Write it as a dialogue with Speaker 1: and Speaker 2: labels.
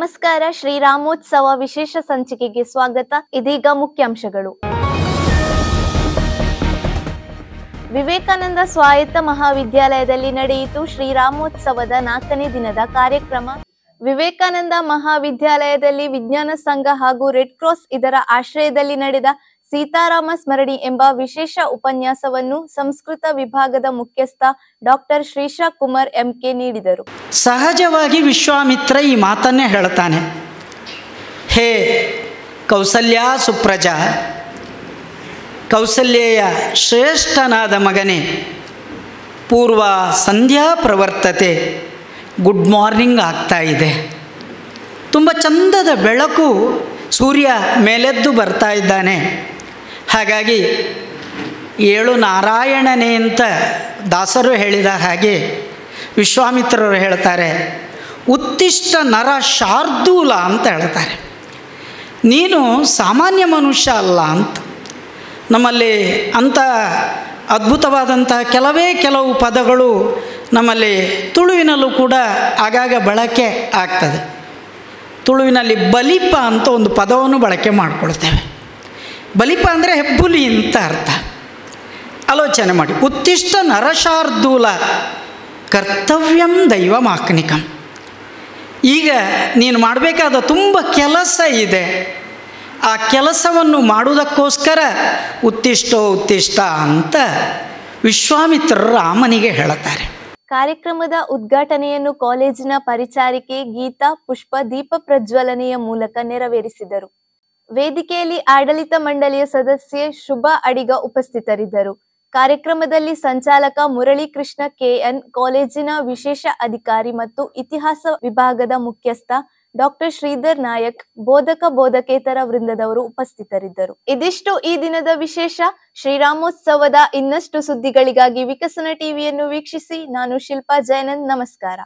Speaker 1: ನಮಸ್ಕಾರ. ಶ್ರೀರಾಮೋತ್ಸವ ವಿಶೇಷ ಸಂಚಿಕೆಗೆ ಸ್ವಾಗತ. ಇದೀಗ ಮುಖ್ಯಾಂಶಗಳು. ವಿವೇಕಾನಂದ ಸ್ವಾಯತ್ತ ಮಹಾವಿದ್ಯಾಲಯದಲ್ಲಿ ನಡೆಯಿತು ಶ್ರೀರಾಮೋತ್ಸವದ 4ನೇ ದಿನದ ಕಾರ್ಯಕ್ರಮ. ವಿವೇಕಾನಂದ ಮಹಾವಿದ್ಯಾಲಯದಲ್ಲಿ ವಿಜ್ಞಾನ ಸಂಘ ಹಾಗೂ ರೆಡ್ ಕ್ರಾಸ್ ಇದರ ಆಶ್ರಯದಲ್ಲಿ ನಡೆದ ಸೀತಾರಾಮ ಸ್ಮರಣಿ ಎಂಬ ವಿಶೇಷ ಉಪನ್ಯಾಸವನ್ನು ಸಂಸ್ಕೃತ ವಿಭಾಗದ ಮುಖ್ಯಸ್ಥ ಡಾಕ್ಟರ್ ಶ್ರೀಶಾ ಕುಮಾರ್ ಎಂಕೆ ನೀಡಿದರು.
Speaker 2: ಸಹಜವಾಗಿ ವಿಶ್ವಾಮಿತ್ರ ಈ ಮಾತನ್ನೇ ಹೇಳ್ತಾನೆ. ಹೇ ಕೌಸಲ್ಯ ಸುಪ್ರಜಾ, ಕೌಸಲ್ಯೆಯ ಶ್ರೇಷ್ಠನಾದ ಮಗನೇ, ಪೂರ್ವ ಸಂಧ್ಯಾ ಪ್ರವರ್ತತೆ, ಗುಡ್ ಮಾರ್ನಿಂಗ್ ಆಗ್ತಾ ಇದೆ. ತುಂಬ ಚಂದದ ಬೆಳಕು, ಸೂರ್ಯ ಮೇಲೆದ್ದು ಬರ್ತಾ ಇದ್ದಾನೆ. ಹಾಗಾಗಿ ಏಳು ನಾರಾಯಣನೇ ಅಂತ ದಾಸರು ಹೇಳಿದ ಹಾಗೆ ವಿಶ್ವಾಮಿತ್ರರು ಹೇಳ್ತಾರೆ, ಉತ್ತಿಷ್ಟ ನರ ಶಾರ್ದೂಲ ಅಂತ ಹೇಳ್ತಾರೆ. ನೀನು ಸಾಮಾನ್ಯ ಮನುಷ್ಯ ಅಲ್ಲ ಅಂತ. ನಮ್ಮಲ್ಲಿ ಅಂಥ ಅದ್ಭುತವಾದಂಥ ಕೆಲವು ಪದಗಳು ನಮ್ಮಲ್ಲಿ ತುಳುವಿನಲ್ಲೂ ಕೂಡ ಆಗಾಗ ಬಳಕೆ ಆಗ್ತದೆ. ತುಳುವಿನಲ್ಲಿ ಬಲಿಪ ಅಂತ ಒಂದು ಪದವನ್ನು ಬಳಕೆ ಮಾಡಿಕೊಳ್ತೇವೆ. ಬಲಿಪ ಅಂದರೆ ಹೆಬ್ಬುಲಿ ಅಂತ ಅರ್ಥ. ಆಲೋಚನೆ ಮಾಡಿ, ಉತ್ತಿಷ್ಟ ನರಶಾರ್ದೂಲ ಕರ್ತವ್ಯಂ ದೈವಮಾಕ್ನಿಕಂ. ಈಗ ನೀನು ಮಾಡಬೇಕಾದ ತುಂಬ ಕೆಲಸ ಇದೆ. ಆ ಕೆಲಸವನ್ನು ಮಾಡುವುದಕ್ಕೋಸ್ಕರ ಉತ್ತಿಷ್ಟ ಅಂತ ವಿಶ್ವಾಮಿತ್ರರು ರಾಮನಿಗೆ ಹೇಳುತ್ತಾರೆ.
Speaker 1: ಕಾರ್ಯಕ್ರಮದ ಉದ್ಘಾಟನೆಯನ್ನು ಕಾಲೇಜಿನ ಪರಿಚಾರಿಕೆ ಗೀತಾ ಪುಷ್ಪ ದೀಪ ಪ್ರಜ್ವಲನೆಯ ಮೂಲಕ ನೆರವೇರಿಸಿದರು. ವೇದಿಕೆಯಲ್ಲಿ ಆಡಳಿತ ಮಂಡಳಿಯ ಸದಸ್ಯೆ ಶುಭಾ ಅಡಿಗ ಉಪಸ್ಥಿತರಿದ್ದರು. ಕಾರ್ಯಕ್ರಮದಲ್ಲಿ ಸಂಚಾಲಕ ಮುರಳೀಕೃಷ್ಣ ಕೆಎನ್, ಕಾಲೇಜಿನ ವಿಶೇಷ ಅಧಿಕಾರಿ ಮತ್ತು ಇತಿಹಾಸ ವಿಭಾಗದ ಮುಖ್ಯಸ್ಥ ಡಾಕ್ಟರ್ ಶ್ರೀಧರ್ ನಾಯಕ್, ಬೋಧಕೇತರ ವೃಂದದವರು ಉಪಸ್ಥಿತರಿದ್ದರು. ಇದಿಷ್ಟು ಈ ದಿನದ ವಿಶೇಷ. ಶ್ರೀರಾಮೋತ್ಸವದ ಇನ್ನಷ್ಟು ಸುದ್ದಿಗಳಿಗಾಗಿ ವಿಕಸನ ಟಿವಿಯನ್ನು ವೀಕ್ಷಿಸಿ. ನಾನು ಶಿಲ್ಪಾ ಜಯನಂದ್. ನಮಸ್ಕಾರ.